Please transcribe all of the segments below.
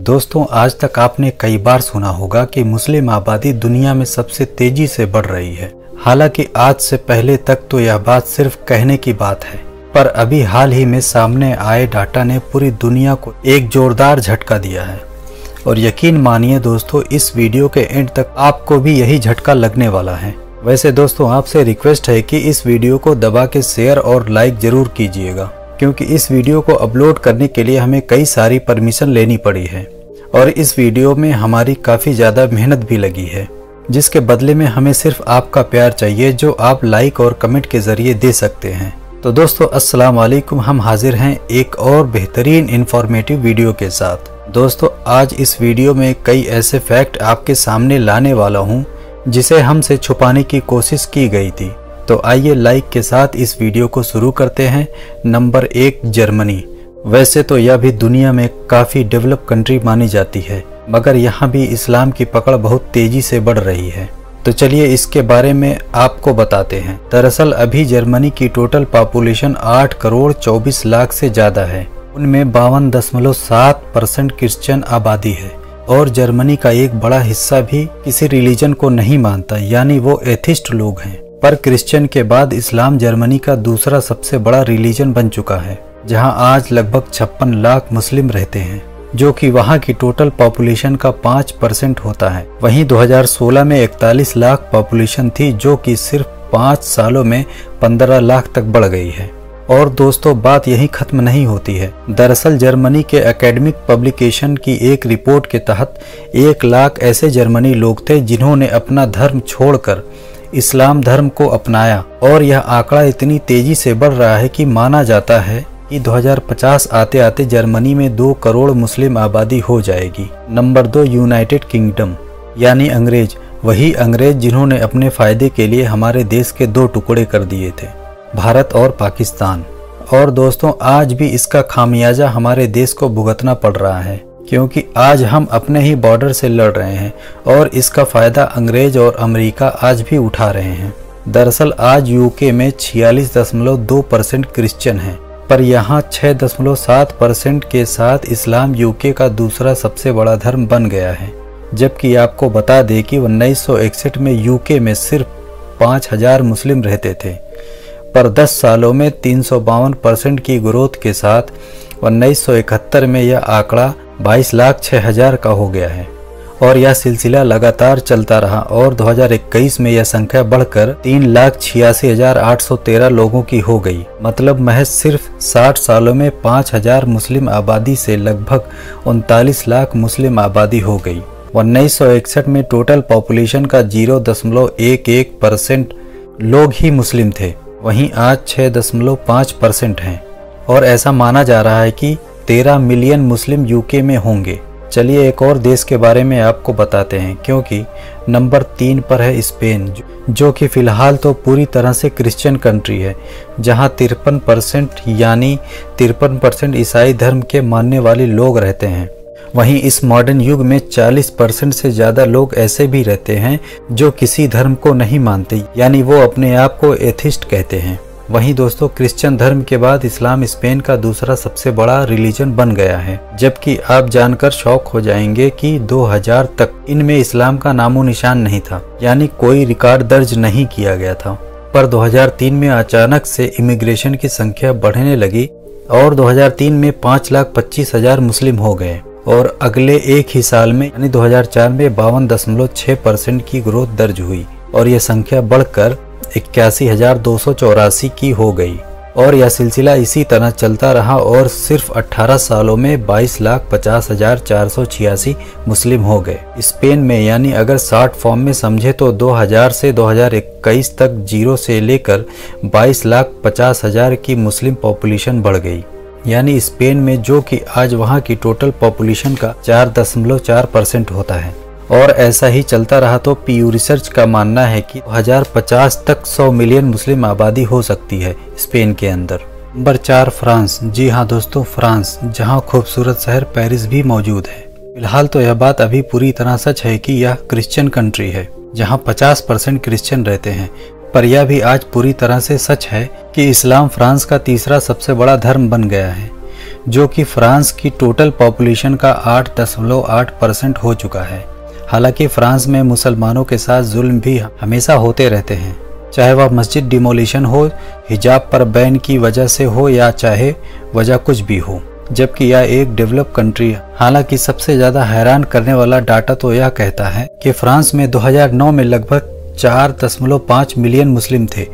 दोस्तों, आज तक आपने कई बार सुना होगा कि मुस्लिम आबादी दुनिया में सबसे तेजी से बढ़ रही है। हालांकि आज से पहले तक तो यह बात सिर्फ कहने की बात है, पर अभी हाल ही में सामने आए डाटा ने पूरी दुनिया को एक जोरदार झटका दिया है। और यकीन मानिए दोस्तों, इस वीडियो के एंड तक आपको भी यही झटका लगने वाला है। वैसे दोस्तों, आपसे रिक्वेस्ट है कि इस वीडियो को दबा के शेयर और लाइक जरूर कीजिएगा, क्योंकि इस वीडियो को अपलोड करने के लिए हमें कई सारी परमिशन लेनी पड़ी है और इस वीडियो में हमारी काफ़ी ज़्यादा मेहनत भी लगी है, जिसके बदले में हमें सिर्फ आपका प्यार चाहिए, जो आप लाइक और कमेंट के ज़रिए दे सकते हैं। तो दोस्तों, अस्सलाम वालेकुम। हम हाजिर हैं एक और बेहतरीन इंफॉर्मेटिव वीडियो के साथ। दोस्तों, आज इस वीडियो में कई ऐसे फैक्ट आपके सामने लाने वाला हूँ जिसे हमसे छुपाने की कोशिश की गई थी। तो आइए लाइक के साथ इस वीडियो को शुरू करते हैं। Number 1, Germany. वैसे तो यह भी दुनिया में काफ़ी डेवलप कंट्री मानी जाती है, मगर यहाँ भी इस्लाम की पकड़ बहुत तेज़ी से बढ़ रही है। तो चलिए इसके बारे में आपको बताते हैं। दरअसल अभी जर्मनी की टोटल पॉपुलेशन 8 करोड़ 24 लाख से ज़्यादा है। उनमें 52.7% क्रिश्चियन आबादी है और जर्मनी का एक बड़ा हिस्सा भी किसी रिलीजन को नहीं मानता, यानी वो एथिस्ट लोग हैं। पर क्रिश्चियन के बाद इस्लाम जर्मनी का दूसरा सबसे बड़ा रिलीजन बन चुका है, जहां आज लगभग 56 लाख मुस्लिम रहते हैं, जो कि वहां की टोटल पॉपुलेशन का 5% होता है। वहीं 2016 में 41 लाख पॉपुलेशन थी, जो कि सिर्फ 5 सालों में 15 लाख तक बढ़ गई है। और दोस्तों, बात यहीं खत्म नहीं होती है। दरअसल जर्मनी के एकेडमिक पब्लिकेशन की एक रिपोर्ट के तहत 1 लाख ऐसे जर्मनी लोग थे जिन्होंने अपना धर्म छोड़कर इस्लाम धर्म को अपनाया। और यह आंकड़ा इतनी तेजी से बढ़ रहा है कि माना जाता है कि 2050 आते आते जर्मनी में 2 करोड़ मुस्लिम आबादी हो जाएगी। नंबर 2, यूनाइटेड किंगडम, यानी अंग्रेज। वही अंग्रेज जिन्होंने अपने फायदे के लिए हमारे देश के 2 टुकड़े कर दिए थे, भारत और पाकिस्तान। और दोस्तों, आज भी इसका खामियाजा हमारे देश को भुगतना पड़ रहा है, क्योंकि आज हम अपने ही बॉर्डर से लड़ रहे हैं और इसका फायदा अंग्रेज और अमेरिका आज भी उठा रहे हैं। दरअसल आज यूके में 46.2% क्रिश्चियन हैं, पर यहाँ 6.7% के साथ इस्लाम यूके का दूसरा सबसे बड़ा धर्म बन गया है। जबकि आपको बता दें कि 1961 में यूके में सिर्फ 5000 मुस्लिम रहते थे, पर 10 सालों में 352% की ग्रोथ के साथ 1971 में यह आंकड़ा 22,06,000 का हो गया है। और यह सिलसिला लगातार चलता रहा और 2021 में यह संख्या बढ़कर 3,86,813 लोगों की हो गई। मतलब महज सिर्फ 60 सालों में 5,000 मुस्लिम आबादी से लगभग 39 लाख मुस्लिम आबादी हो गई। 1961 में टोटल पॉपुलेशन का 0.11% लोग ही मुस्लिम थे, वहीं आज 6.5% हैं। और ऐसा माना जा रहा है कि 13 मिलियन मुस्लिम यूके में होंगे। चलिए एक और देश के बारे में आपको बताते हैं, क्योंकि नंबर 3 पर है स्पेन, जो कि फ़िलहाल तो पूरी तरह से क्रिश्चियन कंट्री है, जहां 53% यानी 53% ईसाई धर्म के मानने वाले लोग रहते हैं। वहीं इस मॉडर्न युग में 40% से ज़्यादा लोग ऐसे भी रहते हैं जो किसी धर्म को नहीं मानते, यानी वो अपने आप को एथिस्ट कहते हैं। वहीं दोस्तों, क्रिश्चियन धर्म के बाद इस्लाम स्पेन का दूसरा सबसे बड़ा रिलीजन बन गया है। जबकि आप जानकर शॉक हो जाएंगे कि 2000 तक इनमें इस्लाम का नामो निशान नहीं था, यानी कोई रिकॉर्ड दर्ज नहीं किया गया था। पर 2003 में अचानक से इमिग्रेशन की संख्या बढ़ने लगी और 2003 में 5,25,000 मुस्लिम हो गए। और अगले एक ही साल में यानी 2004 में 52.6% की ग्रोथ दर्ज हुई और यह संख्या बढ़कर 81,284 की हो गई। और यह सिलसिला इसी तरह चलता रहा और सिर्फ 18 सालों में 22,50,486 मुस्लिम हो गए स्पेन में। यानी अगर शॉर्ट फॉर्म में समझे तो 2000 से 2021 तक 0 से लेकर 22,50,000 की मुस्लिम पॉपुलेशन बढ़ गई, यानी स्पेन में, जो कि आज वहां की टोटल पॉपुलेशन का 4.4% होता है। और ऐसा ही चलता रहा तो पीयू रिसर्च का मानना है कि 2050 तक 100 मिलियन मुस्लिम आबादी हो सकती है स्पेन के अंदर। Number 4, France. जी हाँ दोस्तों, फ्रांस, जहाँ खूबसूरत शहर पेरिस भी मौजूद है। फिलहाल तो यह बात अभी पूरी तरह सच है कि यह क्रिश्चियन कंट्री है, जहाँ 50% क्रिश्चियन रहते हैं, पर यह भी आज पूरी तरह से सच है कि इस्लाम फ्रांस का तीसरा सबसे बड़ा धर्म बन गया है, जो कि फ्रांस की टोटल पॉपुलेशन का 8.8% हो चुका है। हालांकि फ्रांस में मुसलमानों के साथ जुल्म भी हमेशा होते रहते हैं, चाहे वह मस्जिद डिमोलिशन हो, हिजाब पर बैन की वजह से हो या चाहे वजह कुछ भी हो, जबकि यह एक डेवलप कंट्री है। हालांकि सबसे ज्यादा हैरान करने वाला डाटा तो यह कहता है कि फ्रांस में 2009 में लगभग 4.5 मिलियन मुस्लिम थे,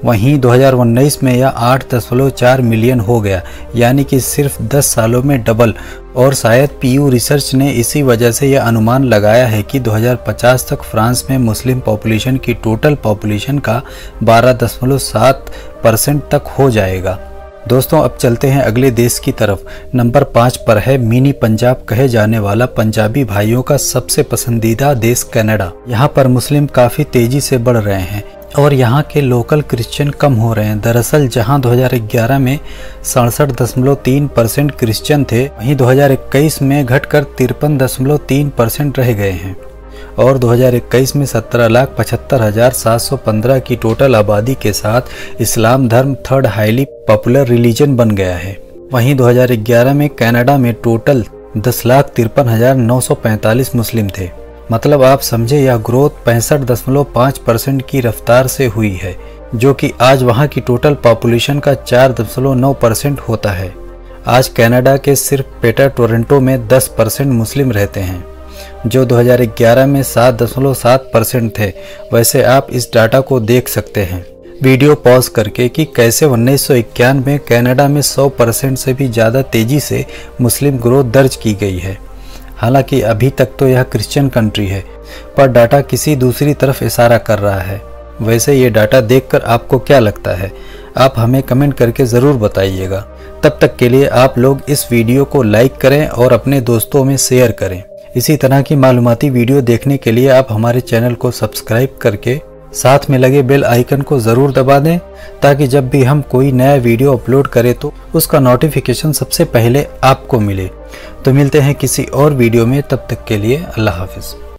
वहीं 2019 में यह 8.4 मिलियन हो गया, यानी कि सिर्फ 10 सालों में डबल। और शायद पीयू रिसर्च ने इसी वजह से यह अनुमान लगाया है कि 2050 तक फ्रांस में मुस्लिम पॉपुलेशन की टोटल पॉपुलेशन का 12.7% तक हो जाएगा। दोस्तों, अब चलते हैं अगले देश की तरफ। नंबर 5 पर है मिनी पंजाब कहे जाने वाला पंजाबी भाइयों का सबसे पसंदीदा देश कनाडा। यहाँ पर मुस्लिम काफ़ी तेजी से बढ़ रहे हैं और यहाँ के लोकल क्रिश्चियन कम हो रहे हैं। दरअसल जहाँ 2011 में 67.3% क्रिश्चियन थे, वहीं 2021 में घटकर 53.3% रह गए हैं और 2021 में 17,75,715 की टोटल आबादी के साथ इस्लाम धर्म थर्ड हाईली पॉपुलर रिलीजन बन गया है। वहीं 2011 में कनाडा में टोटल 10,53,945 मुस्लिम थे। मतलब आप समझे, यह ग्रोथ 65.5% की रफ्तार से हुई है, जो कि आज वहां की टोटल पॉपुलेशन का 4.9% होता है। आज कनाडा के सिर्फ पेटा टोरंटो में 10% मुस्लिम रहते हैं, जो 2011 में 7.7% थे। वैसे आप इस डाटा को देख सकते हैं वीडियो पॉज करके कि कैसे 1991 में कनाडा में 100% से भी ज़्यादा तेज़ी से मुस्लिम ग्रोथ दर्ज की गई है। हालांकि अभी तक तो यह क्रिश्चियन कंट्री है, पर डाटा किसी दूसरी तरफ इशारा कर रहा है। वैसे ये डाटा देखकर आपको क्या लगता है, आप हमें कमेंट करके ज़रूर बताइएगा। तब तक के लिए आप लोग इस वीडियो को लाइक करें और अपने दोस्तों में शेयर करें। इसी तरह की मालूमाती वीडियो देखने के लिए आप हमारे चैनल को सब्सक्राइब करके साथ में लगे बेल आइकन को ज़रूर दबा दें, ताकि जब भी हम कोई नया वीडियो अपलोड करें तो उसका नोटिफिकेशन सबसे पहले आपको मिले। तो मिलते हैं किसी और वीडियो में, तब तक के लिए अल्लाह हाफिज़।